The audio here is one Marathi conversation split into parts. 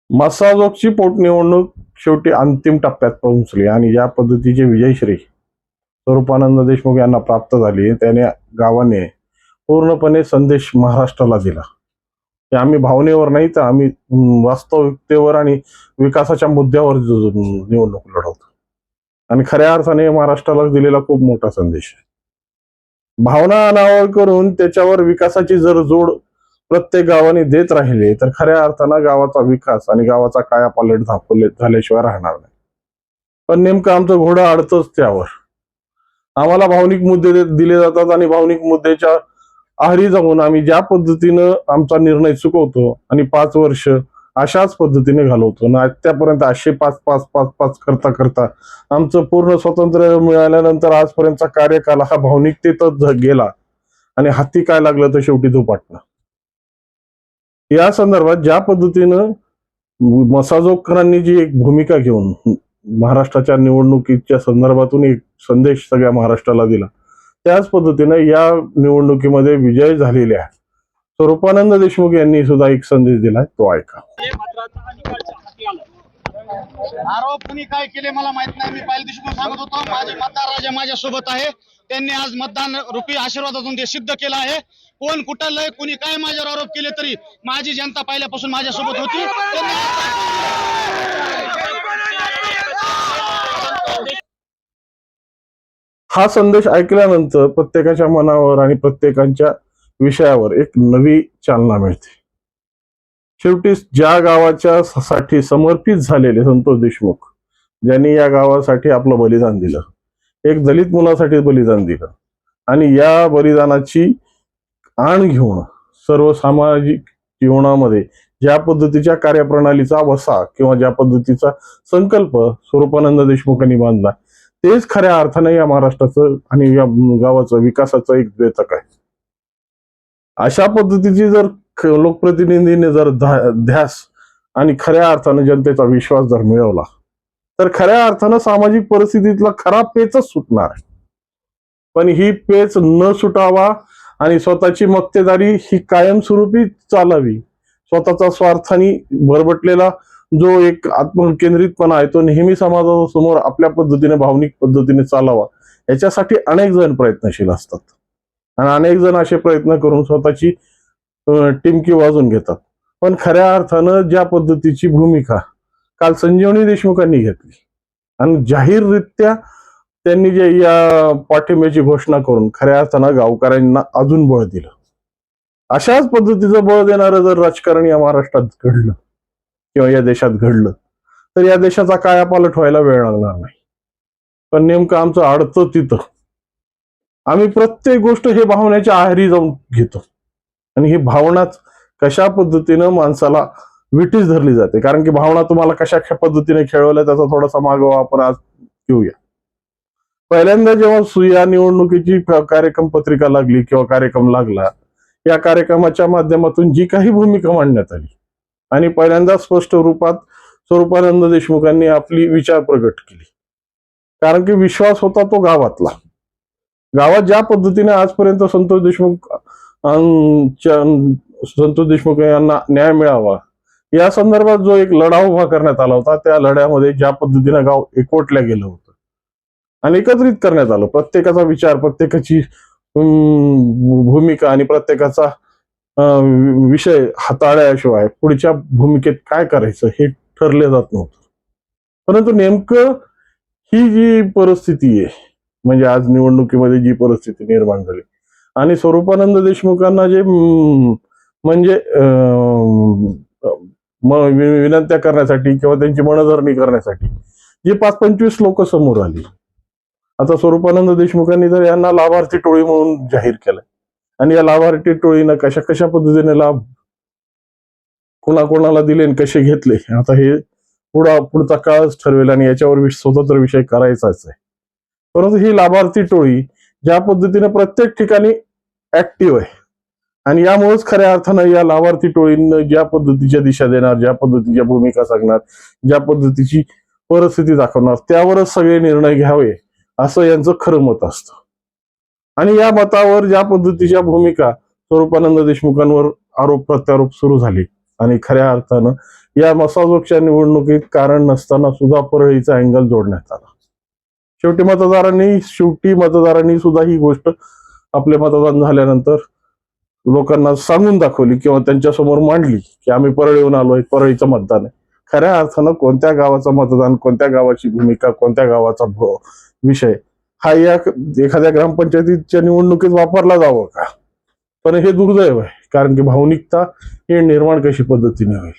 मसाजोगची पोटनिवडणूक शेवटी अंतिम टप्प्यात पोहोचली आणि ज्या पद्धतीचे विजयश्री स्वरूपानंद देशमुख यांना प्राप्त झाली त्याने गावाने पूर्णपणे संदेश महाराष्ट्राला दिला की आम्ही भावनेवर नाही तर आम्ही वास्तविकतेवर आणि विकासाच्या मुद्द्यावर निवडणूक लढवतो. आणि खऱ्या अर्थाने महाराष्ट्राला दिलेला खूप मोठा संदेश आहे. भावना अनावर करून त्याच्यावर विकासाची जर जोड प्रत्येक गावाने देत राहिले तर खऱ्या अर्थानं गावाचा विकास आणि गावाचा कायापालट झाल्याशिवाय राहणार नाही. पण नेमकं आमचं घोडं अडतंच त्यावर. आम्हाला भावनिक मुद्दे दिले जातात आणि भावनिक मुद्द्याच्या आहारी जाऊन आम्ही ज्या पद्धतीनं आमचा निर्णय चुकवतो आणि 5 वर्ष अशाच पद्धतीने घालवतो ना. आतापर्यंत 5 करता करता आमचं पूर्ण स्वातंत्र्य मिळाल्यानंतर आजपर्यंतचा कार्यकाल हा भावनिकतेतच गेला आणि हाती काय लागलं तर शेवटी झोपाटणं. या संदर्भात ज्या पद्धतीनं मसाजोगकरांनी जी एक भूमिका घेऊन महाराष्ट्राच्या निवडणुकीच्या संदर्भातून एक संदेश सगळ्या महाराष्ट्राला दिला, त्याच पद्धतीनं या निवडणुकीमध्ये विजय झालेल्या स्वरूपानंद देशमुख यांनी सुद्धा एक संदेश दिलाय, तो ऐका. आरोप कुणी काय केले मला माहित नाही. मी पहिल्या दिवशी सांगत होतो माझे मतदार राजा माझ्या सोबत आहे. त्यांनी आज मतदान रूपी आशीर्वादातून ते सिद्ध केलं आहे. कोण कुठलंय कुणी काय माझ्यावर आरोप केले तरी माझी जनता पहिल्यापासून माझ्या सोबत होती. हा संदेश ऐकल्यानंतर प्रत्येकाच्या मनावर आणि प्रत्येकाच्या विषयावर एक नवी चालना मिळते. शेवटी ज्या गावाच्या साठी समर्पित झालेले संतोष देशमुख ज्यांनी या गावासाठी आपलं बलिदान दिलं, एक दलित मुलासाठी बलिदान दिलं आणि या बलिदानाची आण घेऊन सर्व सामाजिक जीवनामध्ये ज्या पद्धतीच्या कार्यप्रणालीचा वसा किंवा ज्या पद्धतीचा संकल्प स्वरूपानंद देशमुखांनी बांधला, तेच खऱ्या अर्थाने या महाराष्ट्राचं आणि या गावाचं विकासाचं एक द्योतक आहे. अशा पद्धतीची जर लोकप्रतिनिधीने जर ध्यास आणि खऱ्या अर्थानं जनतेचा विश्वास जर मिळवला तर खऱ्या अर्थानं सामाजिक परिस्थितीतला खरा पेचच सुटणार आहे. पण ही पेच न सुटावा आणि स्वतःची मक्तेदारी ही कायमस्वरूपी चालावी, स्वतःचा स्वार्थाने बरबटलेला जो एक आत्मकेंद्रितपणा आहे तो नेहमी समाजासमोर आपल्या पद्धतीने भावनिक पद्धतीने चालावा, याच्यासाठी अनेक जण प्रयत्नशील असतात आणि अनेक जण असे प्रयत्न करून स्वतःची टिमकी वाजून घेतात. पण खऱ्या अर्थानं ज्या पद्धतीची भूमिका काल संजीवनी देशमुखांनी घेतली आणि जाहीररित्या त्यांनी जे या पाठिंब्याची घोषणा करून खऱ्या अर्थानं गावकऱ्यांना अजून बळ दिलं, अशाच पद्धतीचं बळ देणारं जर राजकारण या महाराष्ट्रात घडलं किंवा या देशात घडलं तर या देशाचा कायापालट व्हायला वेळ लागणार नाही. पण नेमकं आमचं अडतं तिथं आम्ही प्रत्येक गोष्ट हे भावनेच्या आहारी जाऊन घेतो आणि ही भावनाच कशा पद्धतीनं माणसाला विटीस धरली जाते. कारण की भावना तुम्हाला कशा पद्धतीने खेळवल्या त्याचा थोडासा मागोवा आपण आज घेऊया. पहिल्यांदा जेव्हा या निवडणुकीची कार्यक्रम पत्रिका लागली किंवा कार्यक्रम लागला, या कार्यक्रमाच्या माध्यमातून जी काही भूमिका मांडण्यात आली आणि पहिल्यांदा स्पष्ट रूपात स्वरूपानंद देशमुखांनी आपली विचार प्रगट केली. कारण की विश्वास होता तो गावातला. गावात ज्या पद्धतीने आजपर्यंत संतोष देशमुख यांना न्याय मिळावा या संदर्भात जो एक लढा उभा करण्यात आला होता, त्या लढ्यामध्ये ज्या पद्धतीने गाव एकवटल्या गेलं होतं आणि एकत्रित करण्यात आलं, प्रत्येकाचा विचार, प्रत्येकाची भूमिका आणि प्रत्येकाचा विषय हाताळल्याशिवाय पुढच्या भूमिकेत काय करायचं हे ठरले जात नव्हतं. परंतु नेमकं ही जी परिस्थिती आहे, म्हणजे आज निवडणुकीमध्ये जी परिस्थिती निर्माण झाली आणि स्वरूपानंद देशमुखांना जे म्हणजे विनंत्या करण्यासाठी किंवा त्यांची मनधरणी करण्यासाठी जी 5-25 लोक समोर आली. आता स्वरूपानंद देशमुखांनी तर यांना लाभार्थी टोळी म्हणून जाहीर केलंय आणि या लाभार्थी टोळीनं कशा कशा पद्धतीने लाभ कोणाकोणाला दिले आणि कसे घेतले आता हे पुढचा काळच ठरवेल आणि याच्यावर स्वतंत्र विषय करायचाच आहे. परंतु ही लाभार्थी टोळी ज्या पद्धतीने प्रत्येक ठिकाणी ऍक्टिव्ह आहे आणि यामुळेच खऱ्या अर्थानं या लाभार्थी टोळींना ज्या पद्धतीच्या दिशा देणार, ज्या पद्धतीच्या भूमिका सांगणार, ज्या पद्धतीची परिस्थिती दाखवणार त्यावरच सगळे निर्णय घ्यावे असं यांचं खरं मत असतं. आणि या मतावर ज्या पद्धतीच्या भूमिका स्वरूपानंद देशमुखांवर आरोप प्रत्यारोप सुरू झाले आणि खऱ्या अर्थानं या मसाजोगच्या निवडणुकीत कारण नसताना सुद्धा परळीचा अँगल जोडण्यात आला. शेवटी मतदारांनी सुद्धा ही गोष्ट आपले मतदान झाल्यानंतर लोकांना सांगून दाखवली किंवा त्यांच्या समोर मांडली की आम्ही परळीहून आलोय, परळीचं मतदान आहे. खऱ्या अर्थानं कोणत्या गावाचं मतदान, कोणत्या गावाची भूमिका, कोणत्या गावाचा विषय हा या एखाद्या ग्रामपंचायतीच्या निवडणुकीत वापरला जावं का? पण हे दुर्दैव आहे, कारण की भावनिकता हे निर्माण कशी पद्धतीने होईल.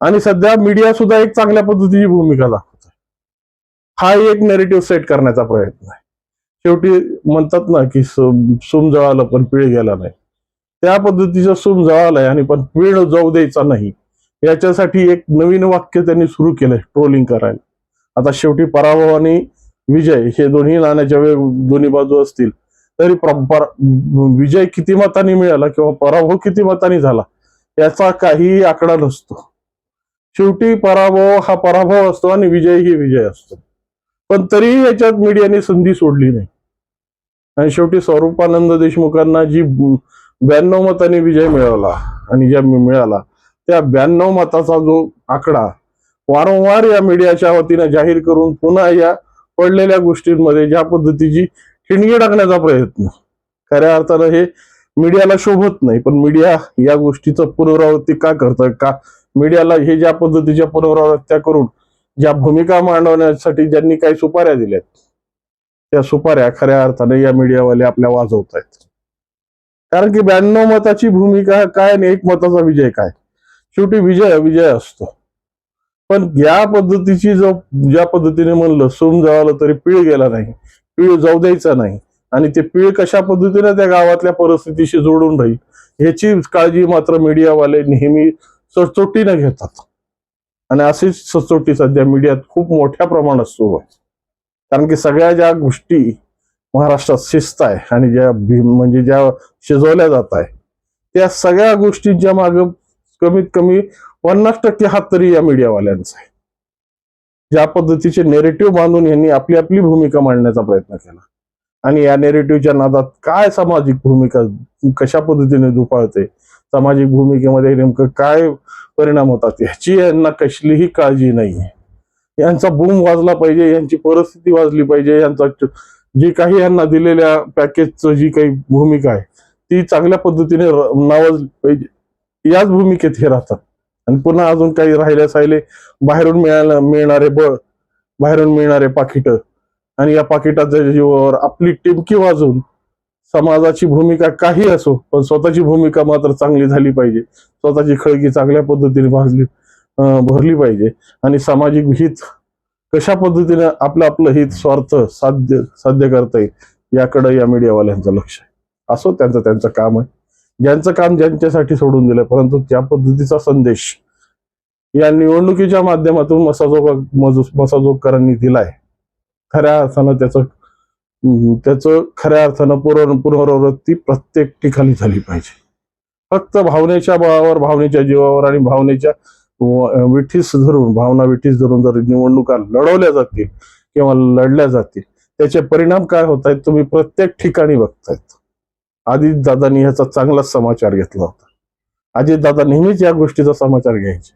आणि सध्या मीडिया सुद्धा एक चांगल्या पद्धतीची भूमिका दाखवत आहे. हा एक नेरेटिव्ह सेट करण्याचा प्रयत्न आहे. शेवटी म्हणतात ना की सूम जळालं पण पीळ गेला नाही, त्या पद्धतीचं सूम जळालंय आणि पण पीळ जाऊ द्यायचा नाही, याच्यासाठी एक नवीन वाक्य त्यांनी सुरू केलंय ट्रोलिंग करायला. आता शेवटी पराभव आणि विजय हे दोन्ही नाण्याच्या दोन्ही बाजू असतील तरी विजय किती मतांनी मिळाला किंवा पराभव किती मतांनी झाला याचा काही आकडा नसतो. शेवटी पराभव हा पराभव असतो आणि विजय ही विजय असतो. पण तरीही याच्यात मीडियाने संधी सोडली नाही. आणि शेवटी स्वरूपानंद देशमुखांना जी 92 मतांनी विजय मिळवला आणि ज्या मिळाला त्या 92 मताचा जो आकडा वारंवार या मीडियाच्या वतीने जाहीर करून पुन्हा या पडलेल्या गोष्टींमध्ये ज्या पद्धतीची ठिणगी टाकण्याचा प्रयत्न, खऱ्या अर्थानं हे मीडियाला शोभत नाही. पण मीडिया या गोष्टीचं पुनरावृत्ती का करतं, का मीडियाला हे ज्या पद्धतीच्या पुनरावृत्त्या करून ज्या भूमिका मांडवण्यासाठी ज्यांनी काही सुपाऱ्या दिल्यात त्या सुपाऱ्या खऱ्या अर्थाने या मीडियावाले आपल्या वाजवत आहेत. कारण की 92 मताची भूमिका काय आणि 1 मताचा विजय काय, शेवटी विजय विजय असतो. पण या पद्धतीची ज्या पद्धतीने म्हणलं सूम जळालं तरी पीळ गेला नाही, पीळ जाऊ द्यायचा नाही आणि ते पीळ कशा पद्धतीने त्या गावातल्या परिस्थितीशी जोडून राहील ह्याची काळजी मात्र मीडियावाले नेहमी सचोटीने घेतात. आणि अशीच सचोटी सध्या मीडियात खूप मोठ्या प्रमाणात सुरू आहे. कारण की सगळ्या ज्या गोष्टी महाराष्ट्रात शिस्त आहे आणि ज्या शिजवल्या जात आहे त्या सगळ्या गोष्टींच्या मागे कमीत कमी 50% हात तरी या मीडियावाल्यांचा आहे. ज्या पद्धतीचे नेरेटिव्ह बांधून यांनी आपली आपली भूमिका मांडण्याचा प्रयत्न केला आणि या नेरेटिव्हच्या नादात काय सामाजिक भूमिका कशा पद्धतीने दुपाळते, सामाजिक भूमिकेमध्ये नेमकं काय परिणाम होतात ह्याची यांना कसलीही काळजी नाहीये. यांचा बूम वाजला पाहिजे, यांची परिस्थिती वाजली पाहिजे, यांचा जी काही यांना दिलेल्या पॅकेजचं जी काही भूमिका आहे ती चांगल्या पद्धतीने नावाजली पाहिजे, याच भूमिकेत हे राहतात. आणि पुन्हा अजून काही राहिले साहिले बाहेरून मिळणारे बळ, बाहेरून मिळणारे पाकिट आणि या पाकिटाच्या जीवावर आपली टिमकी वाजवून समाजाची भूमिका काही असो पण स्वतःची भूमिका मात्र चांगली झाली पाहिजे, स्वतःची खळगी चांगल्या पद्धतीने भरली पाहिजे आणि सामाजिक हित कशा पद्धतीने आपलं हित स्वार्थ साध्य करता येईल याकडे या मीडियावाल्यांचं लक्ष आहे. असो त्यांचं काम आहे, ज्यांचं काम ज्यांच्यासाठी सोडून दिलंय, परंतु त्या पद्धतीचा संदेश या निवडणुकीच्या माध्यमातून मसाजोगकरांनी दिलाय. खऱ्या अर्थानं त्याचं खऱ्या अर्थानं पुनरावृत्ती प्रत्येक ठिकाणी झाली पाहिजे. फक्त भावनेच्या बळावर, भावनेच्या जीवावर आणि भावनेच्या विठीस धरून जर निवडणुका लढवल्या जातील किंवा लढल्या जातील त्याचे परिणाम काय होत आहेत तुम्ही प्रत्येक ठिकाणी बघतायत. अजितदादांनी ह्याचा चांगलाच समाचार घेतला होता. अजितदादा नेहमीच या गोष्टीचा समाचार घ्यायचे,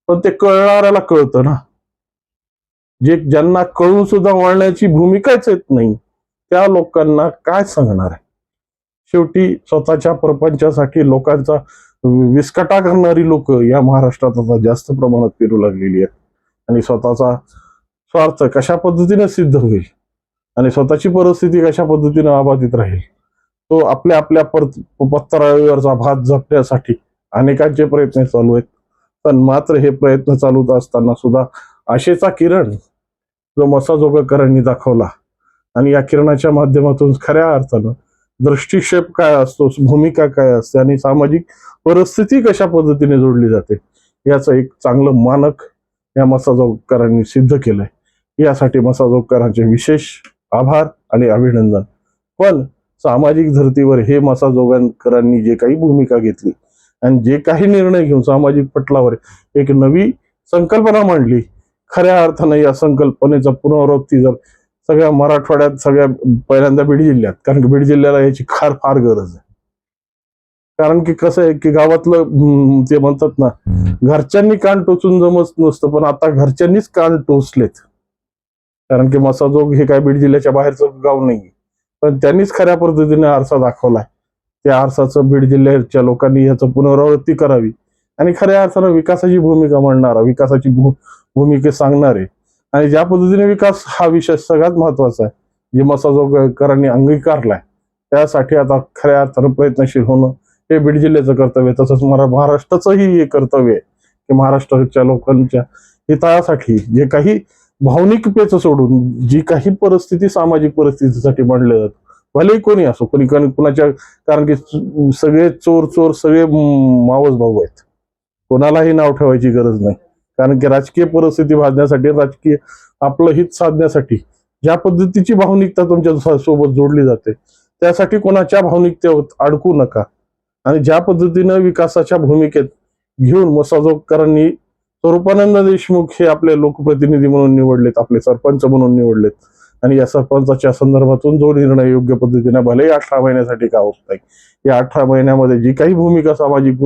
पण ते कळणाऱ्याला कळतं ना. ज्यांना कळून सुद्धा वळण्याची भूमिकाच येत नाही त्या लोकांना काय सांगणार आहे. शेवटी स्वतःच्या प्रपंचासाठी लोकांचा विस्कटा करणारी लोक या महाराष्ट्रात आता जास्त प्रमाणात फिरू लागलेली आहेत आणि स्वतःचा स्वार्थ कशा पद्धतीने सिद्ध होईल आणि स्वतःची परिस्थिती कशा पद्धतीने अबाधित राहील तो आपल्या पत्तराळीवरचा भात जपण्यासाठी अनेकांचे प्रयत्न चालू आहेत. पण मात्र हे प्रयत्न चालू असताना सुद्धा आशेचा किरण जो मसाजोगकरांनी दाखवला आणि या किरणाच्या माध्यमातून खऱ्या अर्थानं दृष्टिक्षेप काय असतो, भूमिका काय असते आणि सामाजिक परिस्थिती कशा पद्धतीने जोडली जाते याचं एक चांगलं मानक या मसाजोगकरांनी सिद्ध केलंय. यासाठी मसाजोगकरांचे विशेष आभार आणि अभिनंदन. पण सामाजिक धर्तीवर हे मसाजोगकरांनी जे काही भूमिका घेतली आणि जे काही निर्णय घेऊन सामाजिक पटलावर एक नवी संकल्पना मांडली, खऱ्या अर्थानं या संकल्पनेचा पुनरावृत्ती जर सगळ्या मराठवाड्यात पहिल्यांदा बीड जिल्ह्यात, कारण की बीड जिल्ह्याला याची फार गरज आहे. कारण की कसं आहे की गावातलं ते म्हणतात ना, घरच्यांनी कान टोचून जमत नसतं, पण आता घरच्यांनीच कान टोचलेत. कारण की मसाजोग हे काय बीड जिल्ह्याच्या बाहेरचं गाव नाही, पण त्यांनीच खऱ्या पद्धतीने आरसा दाखवलाय. त्या आरसाचं बीड जिल्ह्याच्या लोकांनी याचं पुनरावृत्ती करावी आणि खऱ्या अर्थानं विकासाची भूमिका मांडणारा, विकासाची भूमिका सांगणारे आणि ज्या पद्धतीने विकास हा विषय सगळ्यात महत्वाचा आहे, जे मसाजोगकरांनी अंगीकारलाय, त्यासाठी आता खऱ्या अर्थानं प्रयत्नशील होणं हे बीड जिल्ह्याचं कर्तव्य आहे. तसंच महाराष्ट्राचंही हे कर्तव्य आहे की महाराष्ट्राच्या लोकांच्या हितासाठी जे काही भावनिकतेचं सोडून जी काही परिस्थिती सामाजिक परिस्थितीसाठी मांडले जातात, भलेही कोणी असो, कुणाच्या, कारण की सगळे चोर सगळे मावस भाऊ आहेत, कोणालाही नाव ठेवायची गरज नाही. कारण की राजकीय परिस्थिती भाजण्यासाठी, राजकीय आपलं हित साधण्यासाठी ज्या पद्धतीची भावनिकता तुमच्या सोबत जोडली जाते, त्यासाठी कोणाच्या भावनिकतेवर अडकू नका. आणि ज्या पद्धतीनं विकासाच्या भूमिकेत घेऊन मसाजोगकरांनी स्वरूपानंद देशमुख हे आपले लोकप्रतिनिधी म्हणून निवडलेत, आपले सरपंच म्हणून निवडलेत, आणि या सरपंचाच्या संदर्भातून जो निर्णय योग्य पद्धतीने भलेही 18 महिन्यासाठी का होत नाही, या 18 महिन्यामध्ये जी काही भूमिका सामाजिक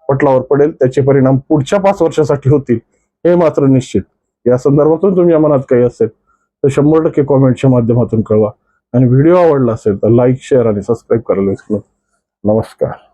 पटलावर पडेल त्याचे परिणाम पुढच्या 5 वर्षासाठी होतील हे मात्र निश्चित. या संदर्भातून तुमच्या मनात काही असेल तर 100% कॉमेंटच्या माध्यमातून कळवा आणि व्हिडिओ आवडला असेल तर लाईक, शेअर आणि सबस्क्राईब करायला विसरू नका. नमस्कार.